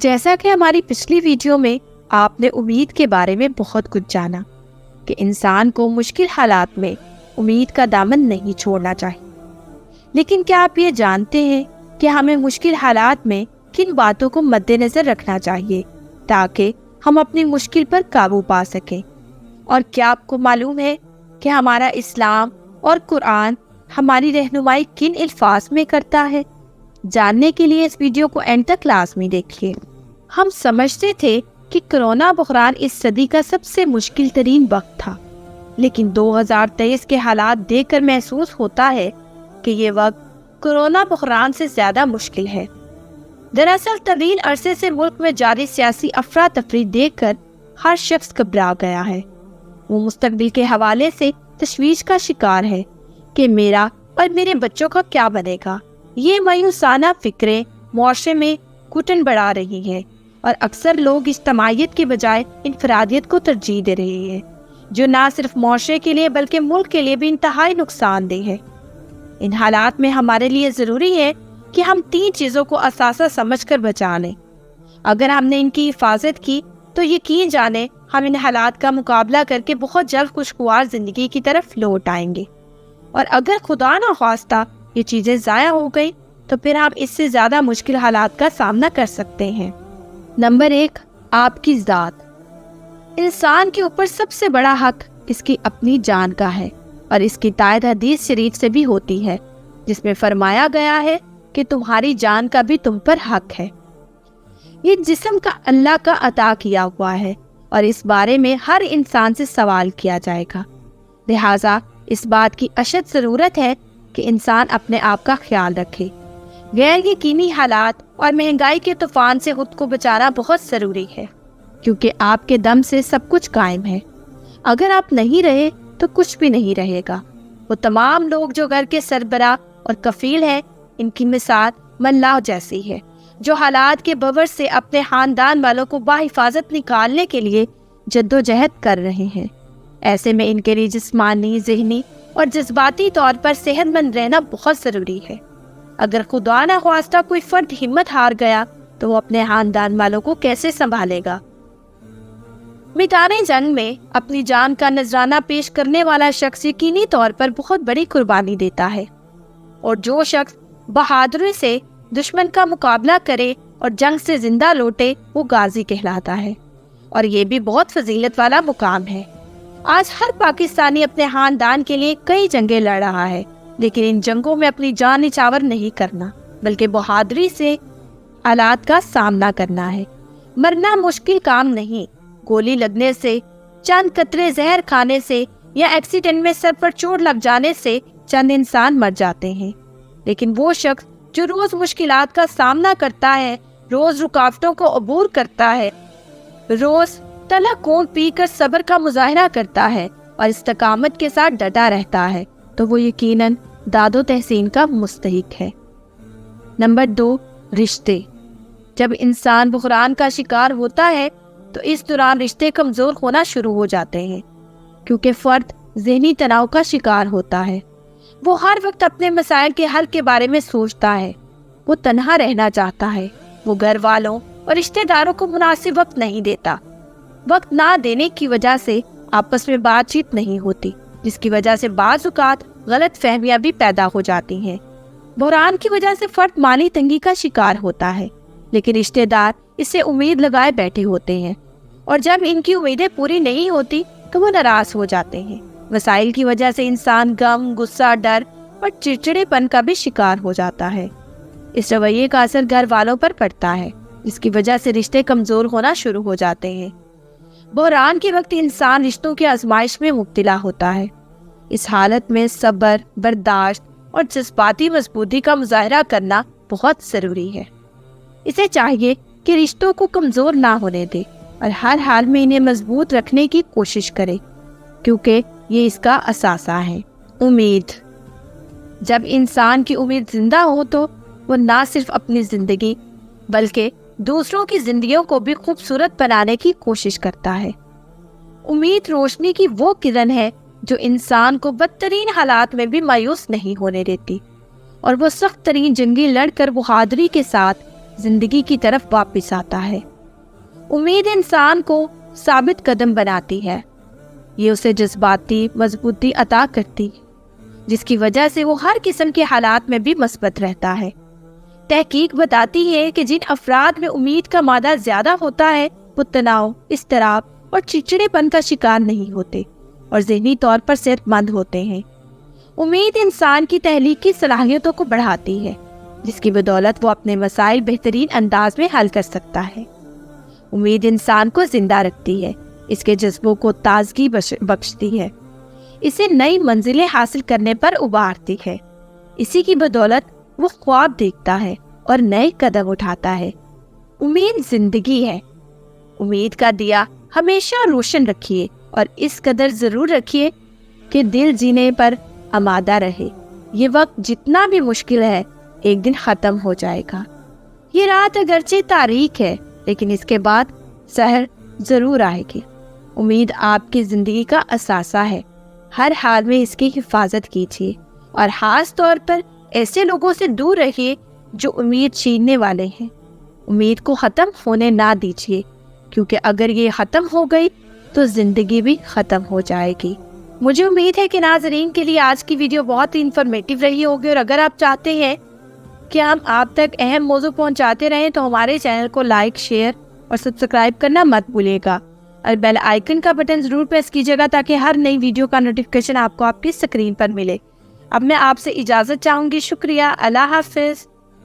جیسا کہ ہماری پچھلی ویڈیو میں آپ نے امید کے بارے میں بہت کچھ جانا کہ انسان کو مشکل حالات میں امید کا دامن نہیں چھوڑنا چاہیے، لیکن کیا آپ یہ جانتے ہیں کہ ہمیں مشکل حالات میں کن باتوں کو مد نظر رکھنا چاہیے تاکہ ہم اپنی مشکل پر قابو پا سکیں؟ اور کیا آپ کو معلوم ہے کہ ہمارا اسلام اور قرآن ہماری رہنمائی کن الفاظ میں کرتا ہے؟ جاننے کے لیے اس ویڈیو کو اینڈ تک لازمی دیکھیے۔ ہم سمجھتے تھے کہ کرونا بحران اس صدی کا سب سے مشکل ترین وقت تھا، لیکن 2023 کے حالات دیکھ کر محسوس ہوتا ہے کہ یہ وقت کرونا بحران سے زیادہ مشکل ہے۔ دراصل طویل عرصے سے ملک میں جاری سیاسی افراتفری دیکھ کر ہر شخص گھبرا گیا ہے۔ وہ مستقبل کے حوالے سے تشویش کا شکار ہے کہ میرا اور میرے بچوں کا کیا بنے گا۔ یہ مایوسانہ فکریں معاشرے میں گھٹن بڑھا رہی ہیں اور اکثر لوگ اجتماعیت کے بجائے انفرادیت کو ترجیح دے رہے ہیں، جو نہ صرف معاشرے کے لیے بلکہ ملک کے لیے بھی انتہائی نقصان دہ ہے۔ ان حالات میں ہمارے لیے ضروری ہے کہ ہم 3 چیزوں کو اثاثہ سمجھ کر بچا لیں۔ اگر ہم نے ان کی حفاظت کی تو یقین جانیں ہم ان حالات کا مقابلہ کر کے بہت جلد خوشگوار زندگی کی طرف لوٹ آئیں گے، اور اگر خدا نہ خواستہ یہ چیزیں ضائع ہو گئی تو پھر ہم اس سے زیادہ مشکل حالات کا سامنا کر سکتے ہیں۔ نمبر 1، آپ کی ذات۔ انسان کے اوپر سب سے بڑا حق اس کی اپنی جان کا ہے، اور اس کی تائید حدیث شریف سے بھی ہوتی ہے، جس میں فرمایا گیا ہے کہ تمہاری جان کا بھی تم پر حق ہے۔ یہ جسم کا اللہ کا عطا کیا ہوا ہے اور اس بارے میں ہر انسان سے سوال کیا جائے گا، لہٰذا اس بات کی اشد ضرورت ہے کہ انسان اپنے آپ کا خیال رکھے۔ غیر یقینی حالات اور مہنگائی کے طوفان سے خود کو بچانا بہت ضروری ہے، کیونکہ آپ کے دم سے سب کچھ قائم ہے۔ اگر آپ نہیں رہے تو کچھ بھی نہیں رہے گا۔ وہ تمام لوگ جو گھر کے سربراہ اور کفیل ہیں، ان کی مثال ملاح جیسی ہے، جو حالات کے بور سے اپنے خاندان والوں کو بحفاظت نکالنے کے لیے جدوجہد کر رہے ہیں۔ ایسے میں ان کے لیے جسمانی، ذہنی اور جذباتی طور پر صحت مند رہنا بہت ضروری ہے۔ اگر خدا نہ خواستہ کوئی فرد ہمت ہار گیا تو وہ اپنے خاندان والوں کو کیسے سنبھالے گا؟ میدان جنگ میں اپنی جان کا نذرانہ پیش کرنے والا شخص یقینی طور پر بہت بڑی قربانی دیتا ہے، اور جو شخص بہادری سے دشمن کا مقابلہ کرے اور جنگ سے زندہ لوٹے وہ غازی کہلاتا ہے، اور یہ بھی بہت فضیلت والا مقام ہے۔ آج ہر پاکستانی اپنے خاندان کے لیے کئی جنگیں لڑ رہا ہے، لیکن ان جنگوں میں اپنی جان نچھاور نہیں کرنا بلکہ بہادری سے حالات کا سامنا کرنا ہے۔ مرنا مشکل کام نہیں، گولی لگنے سے، چند قطرے زہر کھانے سے یا ایکسیڈنٹ میں سر پر چوٹ لگ جانے سے چند انسان مر جاتے ہیں، لیکن وہ شخص جو روز مشکلات کا سامنا کرتا ہے، روز رکاوٹوں کو عبور کرتا ہے، روز تلہ کون پی کر صبر کا مظاہرہ کرتا ہے اور استقامت کے ساتھ ڈٹا رہتا ہے، تو وہ یقیناً داد و تحسین کا مستحق ہے۔ نمبر 2، رشتے۔ جب انسان بحران کا شکار ہوتا ہے تو اس دوران رشتے کمزور ہونا شروع ہو جاتے ہیں، کیونکہ فرد ذہنی تناؤ کا شکار ہوتا ہے۔ وہ ہر وقت اپنے مسائل کے حل کے بارے میں سوچتا ہے، وہ تنہا رہنا چاہتا ہے، وہ گھر والوں اور رشتہ داروں کو مناسب وقت نہیں دیتا۔ وقت نہ دینے کی وجہ سے آپس میں بات چیت نہیں ہوتی، جس کی وجہ سے بعض اوقات غلط فہمیاں بھی پیدا ہو جاتی ہیں۔ بحران کی وجہ سے فرد مالی تنگی کا شکار ہوتا ہے، لیکن رشتہ دار اس سے امید لگائے بیٹھے ہوتے ہیں، اور جب ان کی امیدیں پوری نہیں ہوتی تو وہ ناراض ہو جاتے ہیں۔ وسائل کی وجہ سے انسان غم، غصہ، ڈر اور چڑچڑے پن کا بھی شکار ہو جاتا ہے۔ اس رویے کا اثر گھر والوں پر پڑتا ہے، جس کی وجہ سے رشتے کمزور ہونا شروع ہو جاتے ہیں۔ بحران کے وقت انسان رشتوں کی آزمائش میں مبتلا ہوتا ہے۔ اس حالت میں صبر، برداشت اور جذباتی مضبوطی کا مظاہرہ کرنا بہت ضروری ہے۔ اسے چاہیے کہ رشتوں کو کمزور نہ ہونے دے اور ہر حال میں انہیں مضبوط رکھنے کی کوشش کرے، کیونکہ یہ اس کا اثاثہ ہے۔ امید۔ جب انسان کی امید زندہ ہو تو وہ نہ صرف اپنی زندگی بلکہ دوسروں کی زندگیوں کو بھی خوبصورت بنانے کی کوشش کرتا ہے۔ امید روشنی کی وہ کرن ہے جو انسان کو بدترین حالات میں بھی مایوس نہیں ہونے دیتی، اور وہ سخت ترین جنگیں لڑ کر بہادری کے ساتھ زندگی کی طرف واپس آتا ہے۔ امید انسان کو ثابت قدم بناتی ہے، یہ اسے جذباتی مضبوطی عطا کرتی، جس کی وجہ سے وہ ہر قسم کے حالات میں بھی مثبت رہتا ہے۔ تحقیق بتاتی ہے کہ جن افراد میں امید کا مادہ زیادہ ہوتا ہے وہ تناؤ، اضطراب اور چڑچڑے پن کا شکار نہیں ہوتے اور ذہنی طور پر صحت مند ہوتے ہیں۔ امید انسان کی تخلیقی صلاحیتوں کو بڑھاتی ہے، جس کی بدولت وہ اپنے مسائل بہترین انداز میں حل کر سکتا ہے۔ امید انسان کو زندہ رکھتی ہے، اس کے جذبوں کو تازگی بخشتی ہے، اسے نئی منزلیں حاصل کرنے پر ابھارتی ہے۔ اسی کی بدولت وہ خواب دیکھتا ہے اور نئے قدم اٹھاتا ہے۔ امید زندگی ہے۔ امید کا دیا ہمیشہ روشن رکھیے اور اس قدر ضرور رکھیے کہ دل جینے پر آمادہ رہے۔ یہ وقت جتنا بھی مشکل ہے ایک دن ختم ہو جائے گا۔ یہ رات اگرچہ تاریک ہے لیکن اس کے بعد سحر ضرور آئے گی۔ امید آپ کی زندگی کا اثاثہ ہے، ہر حال میں اس کی حفاظت کیجیے اور خاص طور پر ایسے لوگوں سے دور رہیے جو امید چھیننے والے ہیں۔ امید کو ختم ہونے نہ دیجیے، کیونکہ اگر یہ ختم ہو گئی تو زندگی بھی ختم ہو جائے گی۔ مجھے امید ہے کہ ناظرین کے لیے آج کی ویڈیو بہت ہی انفارمیٹیو رہی ہوگی، اور اگر آپ چاہتے ہیں کہ ہم آپ تک اہم موضوع پہنچاتے رہیں تو ہمارے چینل کو لائک، شیئر اور سبسکرائب کرنا مت بھولیے گا، اور بیل آئیکن کا بٹن ضرور پریس کیجیے گا تاکہ ہر نئی ویڈیو کا نوٹیفیکیشن آپ کو آپ کی اسکرین پر ملے۔ اب میں آپ سے اجازت چاہوں گی۔ شکریہ، اللہ حافظ۔